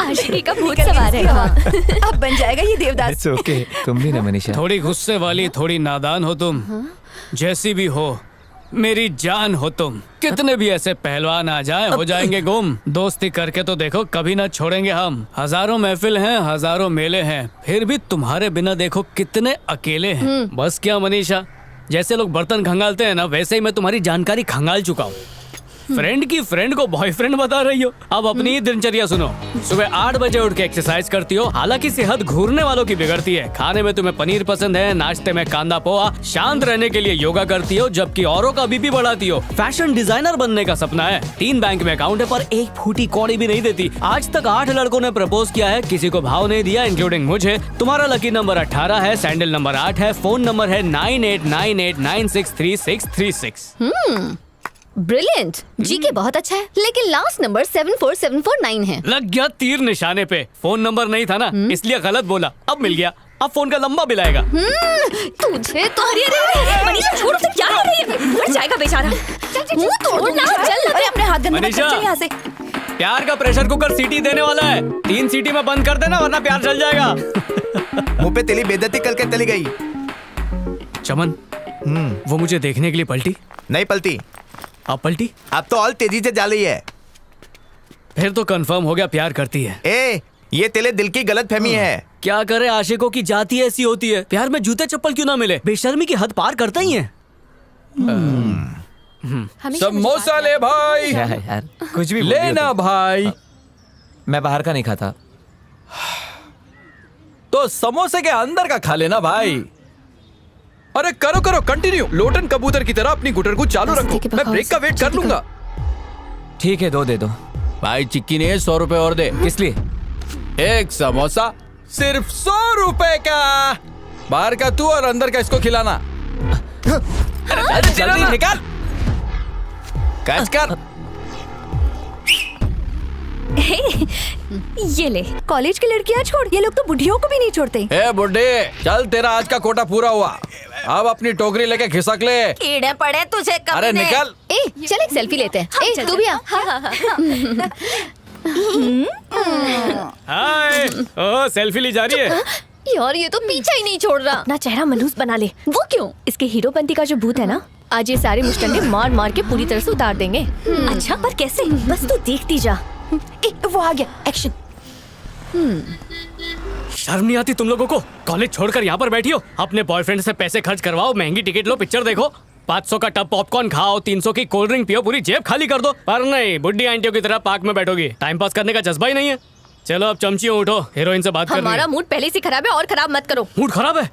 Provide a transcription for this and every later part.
आशिकी का भूत सवार है वहाँ। अब बन जाएगा ये देवदास। इट्स ओके, तुम भी ना मनीषा। थोड़ी गुस्से वाली, थोड़ी नादान हो तुम। जैसी भी हो, मेरी जान हो तुम। कितने भी ऐसे पहलवान आ जाएं, हो जाएंगे गुम। दोस्ती करके तो देखो, कभी ना छोड़ेंगे हम। हजारों महफिल हैं, हजारों मेले हैं, फिर भी तुम्हारे बिना देखो कितने अकेले हैं। बस क्या मनीषा, जैसे लोग बर्तन खंगालते हैं ना, वैसे ही मैं तुम्हारी जानकारी खंगाल चुका हूँ। फ्रेंड की फ्रेंड को बॉयफ्रेंड बता रही हो। अब अपनी ही दिनचर्या सुनो। सुबह 8 बजे उठ के एक्सरसाइज करती हो, हालांकि सेहत घूरने वालों की बिगड़ती है। खाने में तुम्हें पनीर पसंद है, नाश्ते में कांदा पोहा। शांत रहने के लिए योगा करती हो, जबकि औरों का बीपी बढ़ाती हो। फैशन डिजाइनर बनने का सपना है, 3 बैंक में अकाउंट है, पर एक फूटी कौड़ी भी नहीं देती। आज तक 8 लड़कों ने प्रपोज किया है, किसी को भाव नहीं दिया, इंक्लूडिंग मुझे। तुम्हारा लकी नंबर 18 है, सैंडल नंबर 8 है, फोन नंबर है 9898963636। ब्रिलियंट। जीके बहुत अच्छा है, लेकिन लास्ट नंबर 74749 है। लग गया तीर निशाने पे। फोन नंबर नहीं था ना, इसलिए गलत बोला। अब मिल गया। अब फोन का लंबा बिल आएगा। तुझे तो अरे मनीषा छोड़, तो क्या कर रही है? मर जाएगा बेचारा। मुंह तोड़ना, चल। अरे अपने हाथ गंदे मत कर, मनीषा। चल यहाँ से। प्यार का प्रेशर कुकर सीटी देने वाला है। 3 सीटी में बंद कर देना, वरना प्यार जल जाएगा। मुंह पे तेली बेइज्जती करके चली गई। चमन, वो मुझे देखने के लिए पलटी। नहीं पलटी, अब पलटी। अब तो और तेजी से जा रही है। फिर तो कंफर्म हो गया, प्यार करती है। ए, ये तेरे दिल की गलत फहमी है। क्या करे, आशिकों की जाति ऐसी होती है। प्यार में जूते चप्पल क्यों ना मिले, बेशर्मी की हद पार करता ही है। समोसा ले भाई। क्या है यार, कुछ भी बोल रही हो लेना तुम। भाई। मैं बाहर का नहीं खाता। तो समोसे के अंदर का खा लेना भाई। अरे करो करो, कंटिन्यू। लोटन कबूतर की तरह अपनी गुटर को चालू रखो। मैं ब्रेक का वेट कर लूंगा। ठीक है, 2 दे दो। भाई चिक्की ने 100 रुपए और दे। किस लिए? एक समोसा सिर्फ 100 रुपए का। बाहर का तू और अंदर का इसको खिलाना। अरे जल्दी निकाल, कैच कर। ये ले। कॉलेज की लड़कियां छोड़, ये लोग तो बुढ़ियों को भी नहीं छोड़ते। ए बुड्ढे, चल तेरा आज का कोटा पूरा हुआ। अब अपनी टोकरी लेके खिसक ले। कीड़े पड़े तुझे कभी। अरे निकल। ए, चल एक सेल्फी लेते हैं। ए, तू भी आ। हाय, ओह सेल्फी ली जा रही है। यार ये तो पीछा ही नहीं छोड़ रहा। अपना चेहरा मनहूस बना ले। वो क्यों? इसके हीरोपंती का जो भूत है ना, आज ये सारे मुस्टंडे मार मार के पूरी तरह से उतार देंगे। अच्छा, पर कैसे? बस तू देखती जा। वो आ गया, एक्शन। शर्म नहीं आती तुम लोगों को? कॉलेज छोड़कर यहाँ पर बैठी हो। अपने बॉयफ्रेंड से पैसे खर्च करवाओ, महंगी टिकट लो, पिक्चर देखो, 500 का टब पॉपकॉर्न खाओ, 300 की कोल्ड ड्रिंक पियो, पूरी जेब खाली कर दो। पर नहीं, बुड्ढी आंटियों की तरह पार्क में बैठोगी। टाइम पास करने का जज्बा ही नहीं है। चलो अब चमचियों उठो, हीरोइन से बात करनी है। हमारा मूड पहले से खराब है, और खराब मत करो। मूड खराब है?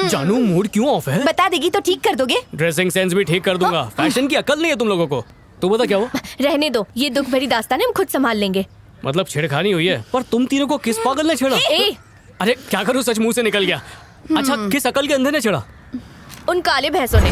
जानू मूड क्यों ऑफ है? बता देगी तो ठीक कर दोगे? ड्रेसिंग सेंस भी ठीक कर दूंगा। फैशन की अकल नहीं है तुम लोगों को। तू बता क्या हुआ? रहने दो, ये दुख भरी दास्तान हम खुद संभाल लेंगे। मतलब छेड़खानी हुई है? पर तुम तीनों को किस पागल ने छेड़ा? ए, अरे क्या करूं, सच मुंह से निकल गया। अच्छा, किस अकल के अंधे ने छेड़ा? उन काले भैंसों ने।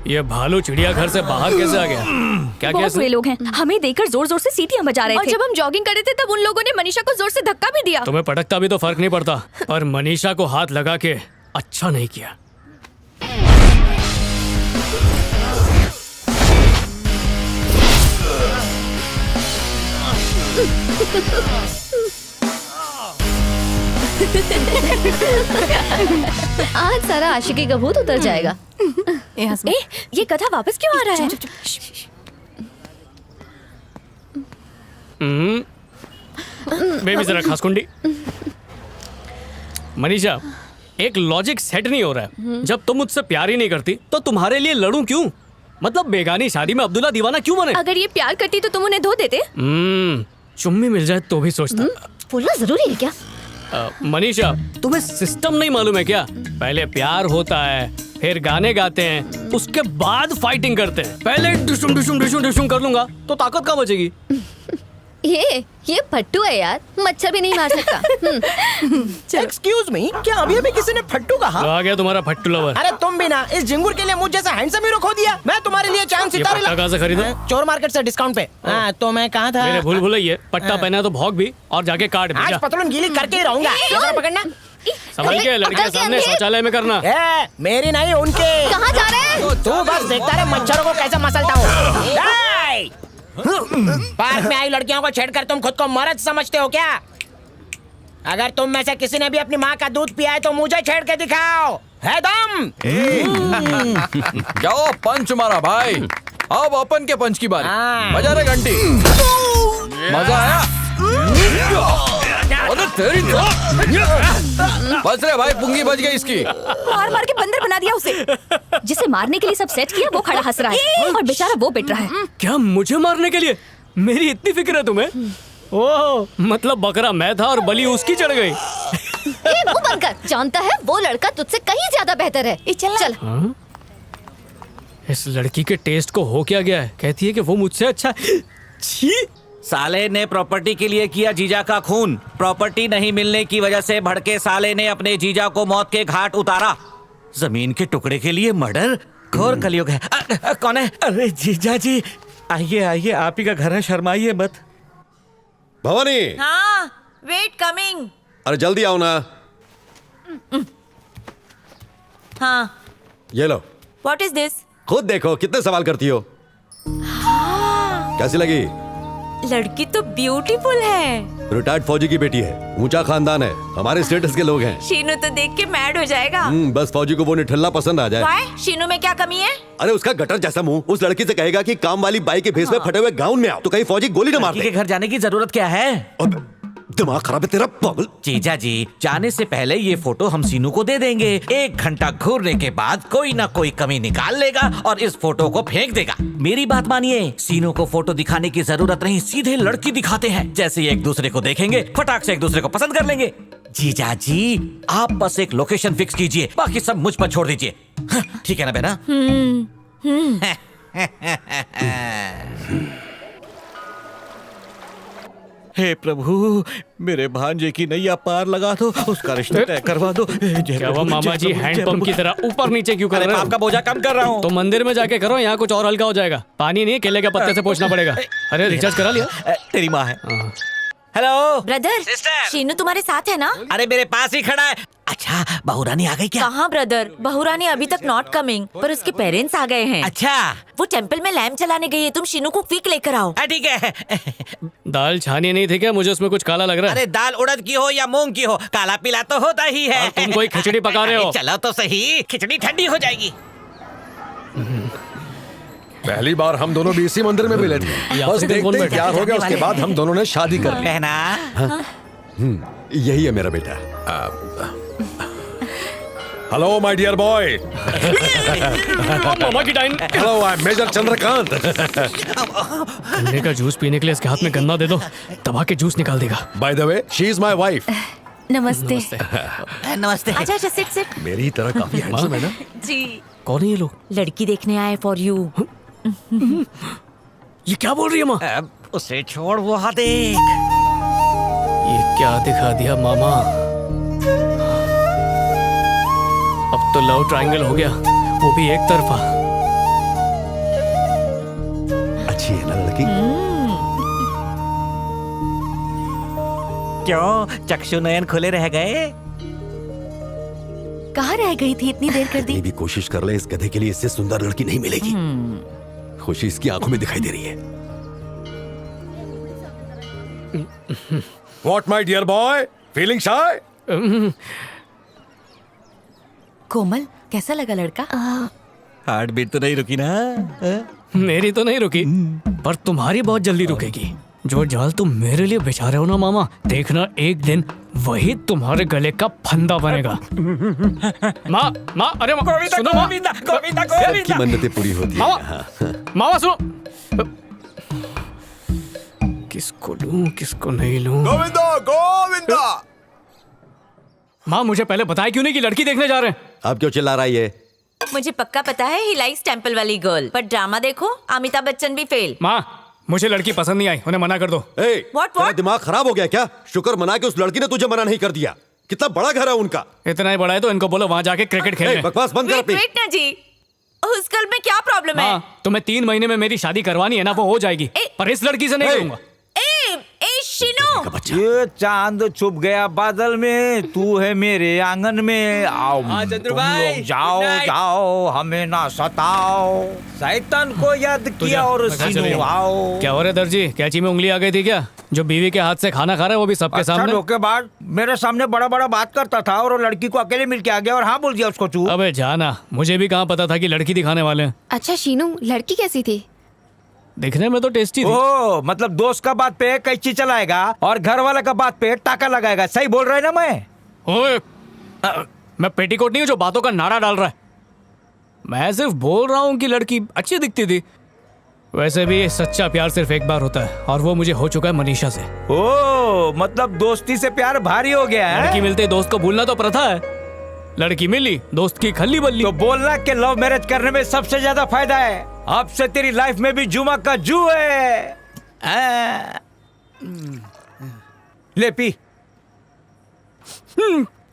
ये भालू चिड़िया घर से बाहर कैसे आ गया? क्या बहुत बुरे लोग हैं, हमें देखकर जोर जोर से सीटियां बजा रहे थे। और जब हम जॉगिंग कर रहे थे तब उन लोगों ने मनीषा को जोर से धक्का भी दिया। तुम्हें पटकता भी तो फर्क नहीं पड़ता, पर मनीषा को हाथ लगा के अच्छा नहीं किया। आज सारा आशिकी का भूत उतर जाएगा। ए, ये कथा वापस क्यों आ रहा है? बेबी जरा खास कुंडी। मनीषा, एक लॉजिक सेट नहीं हो रहा है। जब तुम मुझसे प्यार ही नहीं करती तो तुम्हारे लिए लड़ूं क्यों? मतलब बेगानी शादी में अब्दुल्ला दीवाना क्यों बने? अगर ये प्यार करती तो तुम उन्हें धो देते। चुम्मी मिल जाए तो भी सोचता। बोलना जरूरी है क्या? मनीषा, तुम्हें सिस्टम नहीं मालूम है क्या? पहले प्यार होता है, फिर गाने गाते हैं, उसके बाद फाइटिंग करते हैं। पहले डिशुम डिशुम डिशुम डिशुम कर लूंगा तो ताकत कहाँ बचेगी? ये फट्टू है यार, मच्छर भी नहीं मार सकता। एक्सक्यूज मी, क्या अभी अभी किसी ने फट्टू कहा? आ गया तुम्हारा फट्टू लवर। अरे तुम भी ना, इस झिंगुर के लिए मुझ जैसा हैंडसम हीरो खो दिया। मैं तुम्हारे लिए चांद ये सितारे पट्टा कहाँ से खरीदा? चोर मार्केट से डिस्काउंट पे। हाँ, तो मैं कहाँ था? मेरे भूल भुलैया, पट्टा पहना तो भौंक भी और जाके काट भी आज जा। पतलून गीली करके ही रहूंगा। जरा पकड़ना। समझ के लड़के के सामने शौचालय में करना। मेरी नहीं, उनके। कहाँ जा रहे हैं? तू बस देखता रहे मच्छरों को कैसे मसलता हूँ। पार्क में आई लड़कियों को छेड़कर तुम खुद को मर्द समझते हो क्या? अगर तुम में से किसी ने भी अपनी माँ का दूध पिया है तो मुझे छेड़ के दिखाओ। है दम? क्या पंच मारा भाई? अब अपन के पंच की बारी। हाँ। बजा रे घंटी। मजा आया? अरे तेरी तो बच रे भाई, पुंगी बच गई इसकी। मार मार के बंदर बना दिया उसे। जिसे मारने के लिए सब सेट किया वो खड़ा हंस रहा है और बेचारा वो पिट रहा है। क्या मुझे मारने के लिए? मेरी इतनी फिक्र है तुम्हें? ओह, मतलब बकरा मैं था और बलि उसकी चढ़ गई। ए, मुंह बंद कर। जानता है वो लड़का तुझसे कहीं ज्यादा बेहतर है। चल। इस लड़की के टेस्ट को हो क्या गया है? कहती है कि वो मुझसे अच्छा। छी! साले ने प्रॉपर्टी के लिए किया जीजा का खून। प्रॉपर्टी नहीं मिलने की वजह से भड़के साले ने अपने जीजा को मौत के घाट उतारा। जमीन के टुकड़े के लिए मर्डर। घोर कलयुग है। कौन है? अरे जीजा जी, आइए आइए, आप ही का घर है, शर्माइए मत। भवानी, हाँ, वेट कमिंग। अरे जल्दी आओ ना। हाँ, ये लो, व्हाट इज दिस? खुद देखो कितने सवाल करती हो। कैसी लगी? लड़की तो ब्यूटीफुल है। रिटायर्ड फौजी की बेटी है, ऊंचा खानदान है, हमारे स्टेटस के लोग हैं। शीनू तो देख के मैड हो जाएगा। बस फौजी को वो निठल्ला पसंद आ जाए। Why? शीनू में क्या कमी है? अरे उसका गटर जैसा मुंह उस लड़की से कहेगा कि काम वाली बाई के भेस में फटे हुए गाउन में आओ, तो कहीं फौजी गोली न मार लड़की के दे। घर जाने की जरूरत क्या है? अब दिमाग खराब है तेरा पागल। जीजा जी, जाने से पहले ये फोटो हम सीनू को दे देंगे। 1 घंटा घूरने के बाद कोई ना कोई कमी निकाल लेगा और इस फोटो को फेंक देगा। मेरी बात मानिए, सीनू को फोटो दिखाने की जरूरत नहीं, सीधे लड़की दिखाते हैं। जैसे ये एक दूसरे को देखेंगे, फटाक से एक दूसरे को पसंद कर लेंगे। जीजा जी, आप बस एक लोकेशन फिक्स कीजिए, बाकी सब मुझ पर छोड़ दीजिए। हाँ, ठीक है ना बेना? हे प्रभु, मेरे भांजे की नैया पार लगा दो, उसका रिश्ता तय करवा दो। क्या वो मामा जी हैंडपंप की तरह ऊपर नीचे क्यों कर रहे हो? आपका बोझा कम कर रहा हूँ। तो मंदिर में जाके करो, यहाँ कुछ और हल्का हो जाएगा। पानी नहीं, केले के पत्ते से पोंछना पड़ेगा। अरे रिचार्ज करा लिया? तेरी माँ है। Hello brother, sister. शीनू तुम्हारे साथ है ना? अरे मेरे पास ही खड़ा है। अच्छा, बहुरानी आ गई क्या? कहाँ ब्रदर, बहुरानी अभी तक नॉट कमिंग, पर उसके पेरेंट्स आ गए हैं। अच्छा, वो टेंपल में लैम्प चलाने गई है। तुम शीनू को क्विक लेकर आओ। ठीक है। दाल छानी नहीं थी क्या? मुझे उसमें कुछ काला लग रहा है। अरे दाल उड़द की हो या मूंग की हो, काला पीला तो होता ही है। और तुम कोई खिचड़ी पका रहे हो। चलो तो सही, खिचड़ी ठंडी हो जाएगी। पहली बार हम दोनों भी इसी मंदिर में मिले थे। बस देखते ही प्यार हो गया, उसके बाद हम दोनों ने शादी कर ली। बहना, यही है मेरा बेटा। Hello my dear boy. मामा की time. Hello, I am major Chandrakant. गन्ने का जूस पीने के लिए इसके हाथ में गन्ना दे दो, दबा के जूस निकाल देगा। By the way, she is my wife. नमस्ते। नमस्ते। अच्छा अच्छा, सिट सिट। मेरी तरह काफी हैंडसम है ना? जी, कौन है ये लोग? लड़की देखने आए फॉर यू। ये क्या बोल रही है माँ? उसे छोड़, वो हाथ देख। ये क्या दिखा दिया मामा? अब तो लव ट्रायंगल हो गया, वो भी एक तरफा। अच्छी है ना लड़की? क्यों चक्षु नयन खुले रह गए? कहाँ रह गई थी? इतनी देर कर दी। कितनी भी कोशिश कर ले, इस गधे के लिए इससे सुंदर लड़की नहीं मिलेगी। खुशी इसकी आंखों में दिखाई दे रही है। What my dear boy? Feeling shy? कोमल, कैसा लगा लड़का? हार्ट बीट तो नहीं रुकी ना? मेरी तो नहीं रुकी, पर तुम्हारी बहुत जल्दी रुकेगी। जो जाल तुम मेरे लिए बिछा रहे हो ना मामा, देखना एक दिन वही तुम्हारे गले का फंदा बनेगा। माँ माँ, अरे सुनो माँ, सबकी मन्नतें पूरी होती है। मामा, मामा सुनो। किसको लूं किसको नहीं लूं? गोविंदा, गोविंदा। माँ, मुझे पहले बताया क्यों नहीं कि लड़की देखने जा रहे हैं? अब क्यों चिल्ला रहा है ये? मुझे पक्का पता है ही लाइक्स टेंपल वाली गर्ल, पर ड्रामा देखो, अमिताभ बच्चन भी फेल। माँ, मुझे लड़की पसंद नहीं आई, उन्हें मना कर दो। तेरा दिमाग खराब हो गया क्या? शुक्र मना के उस लड़की ने तुझे मना नहीं कर दिया। कितना बड़ा घर है उनका। इतना ही बड़ा है तो इनको बोलो वहाँ जाके क्रिकेट खेलें। बकवास बंद कर अपनी। वेट ना जी, उस गर्ल में क्या प्रॉब्लम है? हाँ, तुम्हें 3 महीने में मेरी शादी करवानी है ना, वो हो जाएगी, पर इस लड़की से नहीं करूंगा। ए शीनू, ये चांद छुप गया बादल में, तू है मेरे आंगन में। आओ चंद्रू तुम भाई, लोग जाओ good night। जाओ, हमें ना सताओ। शैतान को याद किया और सीनू आओ। क्या हो रहा है दर्जी? कैची में उंगली आ गई थी क्या? जो बीवी के हाथ से खाना खा रहा है वो भी सबके अच्छा सामने। धोखेबाज, मेरे सामने बड़ा बड़ा बात करता था और वो लड़की को अकेले मिल के आ गया और हाँ बोल दिया उसको तू। अबे जाना, मुझे भी कहाँ पता था कि लड़की दिखाने वाले हैं। अच्छा शीनू, लड़की कैसी थी? दिखने में तो टेस्टी थी। ओ मतलब दोस्त का बात पे कैची चलाएगा और घर वाला का बात पे टाका लगाएगा। सही बोल रहा है ना मैं? ओए, मैं पेटीकोट नहीं हूँ जो बातों का नारा डाल रहा है। मैं सिर्फ बोल रहा हूँ कि लड़की अच्छी दिखती थी। वैसे भी सच्चा प्यार सिर्फ एक बार होता है और वो मुझे हो चुका है मनीषा से। ओ मतलब दोस्ती से प्यार भारी हो गया है। लड़की मिलते ही दोस्त को भूलना तो प्रथा है। लड़की मिली, दोस्त की खल्ली बल्ली। तो बोलना कि लव मैरिज करने में सबसे ज्यादा फायदा है। अब से तेरी लाइफ में भी जुमा का जू है। ले पी।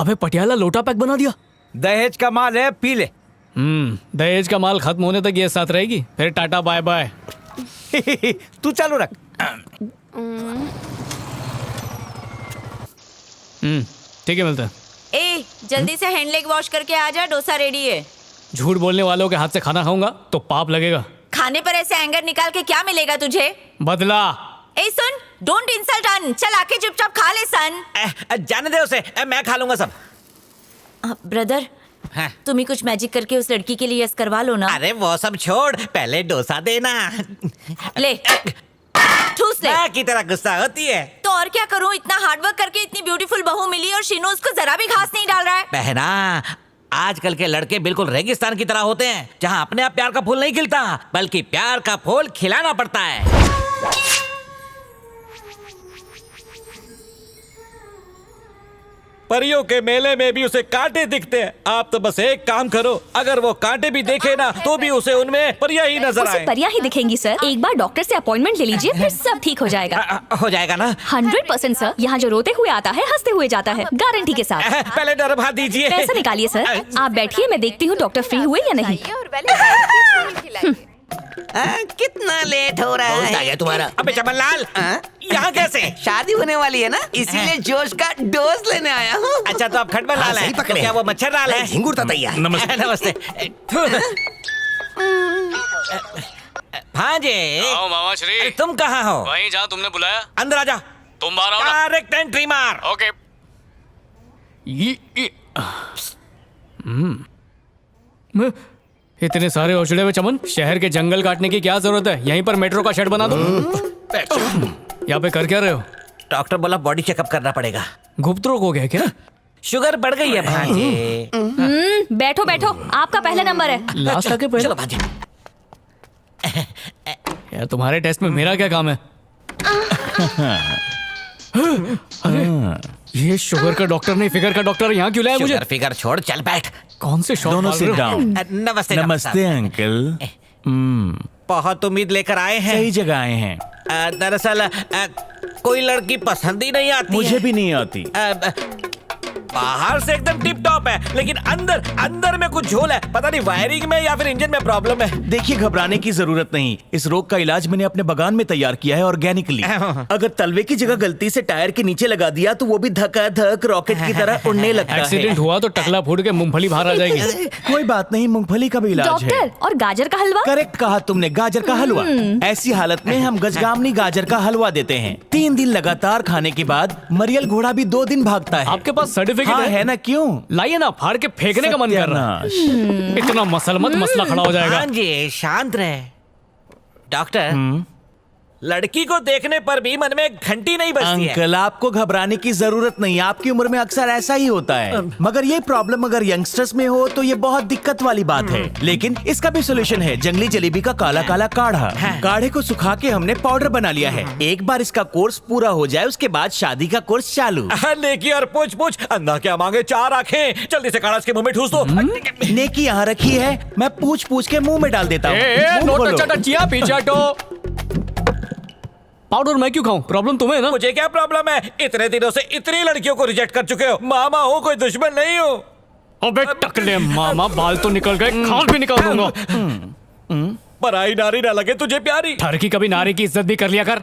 अबे पटियाला लोटा पैक बना दिया। दहेज का माल है, पी ले। दहेज का माल खत्म होने तक ये साथ रहेगी, फिर टाटा बाय बाय। तू चालू रख। ठीक है, मिलते हैं। ए जल्दी से हैंड लेग वॉश करके आ जा, डोसा रेडी है। झूठ बोलने वालों के हाथ से खाना खाऊंगा तो पाप लगेगा। खाने पर ऐसे एंगर निकाल के क्या मिलेगा तुझे? बदला। ए सुन, डोंट इंसल्ट अन, चल आके चुपचाप खा ले सन। जाने दे उसे, मैं खा लूंगा सब। ब्रदर, तुम ही कुछ मैजिक करके उस लड़की के लिए यस करवा लो ना। अरे वो सब छोड़, पहले डोसा देना। ले ठूस ले। की तरह गुस्सा होती है तो और क्या करूं, इतना हार्डवर्क करके इतनी ब्यूटीफुल बहू मिली और शीनू उसको जरा भी घास नहीं डाल रहा है। बहना, आजकल के लड़के बिल्कुल रेगिस्तान की तरह होते हैं, जहाँ अपने आप प्यार का फूल नहीं खिलता बल्कि प्यार का फूल खिलाना पड़ता है। परियों के मेले में भी उसे कांटे दिखते हैं। आप तो बस एक काम करो, अगर वो कांटे भी देखे ना तो भी उसे उनमें परियां ही नजर उसे आए। परियां ही दिखेंगी सर। एक बार डॉक्टर से अपॉइंटमेंट ले लीजिए, फिर सब ठीक हो जाएगा। हो जाएगा ना? 100% सर। यहाँ जो रोते हुए आता है हंसते हुए जाता है, गारंटी के साथ। पहले डरभा दीजिए। पैसा निकालिए सर। आप बैठिए, मैं देखती हूँ डॉक्टर फ्री हुए या नहीं। कितना लेट हो रहा है तुम्हारा? अबे चमनलाल, यहाँ कैसे? शादी होने वाली है ना, इसीलिए जोश का डोज लेने आया हूँ। अच्छा तो आप खटमल लाल है? तो क्या वो मच्छर लाल है? झिंगुर तैयार। नमस्ते। नमस्ते। भांजे, आओ मामा श्री। अरे तुम कहाँ हो? वहीं जहाँ तुमने बुलाया। अंदर आ जा। तुम बाहर आओ ना। डायरेक्ट एंट्री मार। ओके। इतने सारे औषधे हुए चमन, शहर के जंगल काटने की क्या जरूरत है? यहीं पर मेट्रो का शेड बना दो। यहाँ पे कर क्या रहे हो? डॉक्टर बोला बॉडी चेकअप करना पड़ेगा। गुप्त रोग हो गया क्या? शुगर बढ़ गई है भांजे। बैठो बैठो, आपका पहला नंबर है। लास्ट आके पहले। चलो भांजे। यार तुम्हारे टेस्ट में मेरा क्या काम है? अरे ये शुगर का डॉक्टर नहीं, फिगर का डॉक्टर यहाँ क्यों लाया मुझे? शुगर फिगर छोड़, चल बैठ। कौन से शौक दोनों पाल सिट रहे हो? डाउन। नमस्ते नमस्ते अंकल। बहुत उम्मीद लेकर आए हैं। सही जगह आए हैं। दरअसल कोई लड़की पसंद ही नहीं आती मुझे है। भी नहीं आती। बाहर से एकदम टिप टॉप है, लेकिन अंदर अंदर में कुछ झोल है। पता नहीं वायरिंग में या फिर इंजन में प्रॉब्लम है। देखिए घबराने की जरूरत नहीं, इस रोग का इलाज मैंने अपने बागान में तैयार किया है ऑर्गेनिकली। अगर तलवे की जगह गलती से टायर के नीचे लगा दिया तो वो भी धक्का धक रॉकेट की तरह उड़ने लगता है। एक्सीडेंट हुआ तो टकला फूट के मूंगफली बाहर आ जाएगी। कोई बात नहीं, मूंगफली का भी इलाज है। डॉक्टर, और गाजर का हलवा? करेक्ट कहा तुमने, गाजर का हलवा। ऐसी हालत में हम गजगामनी गाजर का हलवा देते हैं। 3 दिन लगातार खाने के बाद मरियल घोड़ा भी 2 दिन भागता है। आपके पास सर्टिफिकेट हाँ, है ना? क्यों? लाइए ना, फाड़ के फेंकने का मन कर रहा है। इतना मसल मत, मसला खड़ा हो जाएगा। हाँ जी, शांत रहे। डॉक्टर, लड़की को देखने पर भी मन में घंटी नहीं बजती है। अंकल आपको घबराने की जरूरत नहीं, आपकी उम्र में अक्सर ऐसा ही होता है। मगर ये प्रॉब्लम अगर यंगस्टर्स में हो तो ये बहुत दिक्कत वाली बात है। लेकिन इसका भी सोल्यूशन है, जंगली जलेबी का काला काला काढ़ा। काढ़े को सुखा के हमने पाउडर बना लिया है। एक बार इसका कोर्स पूरा हो जाए उसके बाद शादी का कोर्स चालू। नेकी और पूछ पूछ, अंधा क्या मांगे 4 आंखें। जल्दी से काढ़ा इसके मुंह में ठूस दो। नेकी यहाँ रखी है, मैं पूछ पूछ के मुंह में डाल देता हूँ। हूँ। पाउडर मैं क्यों खाऊं? प्रॉब्लम तुम्हें है ना? मुझे क्या प्रॉब्लम है? इतने दिनों से इतनी लड़कियों को रिजेक्ट कर चुके हो। मामा हूँ, कोई दुश्मन नहीं हूँ। अबे टकले मामा, बाल तो निकल गए, खाल भी निकाल दूंगा। पराई नारी ना लगे तुझे प्यारी। ठरकी कभी नारी की इज्जत भी कर लिया कर।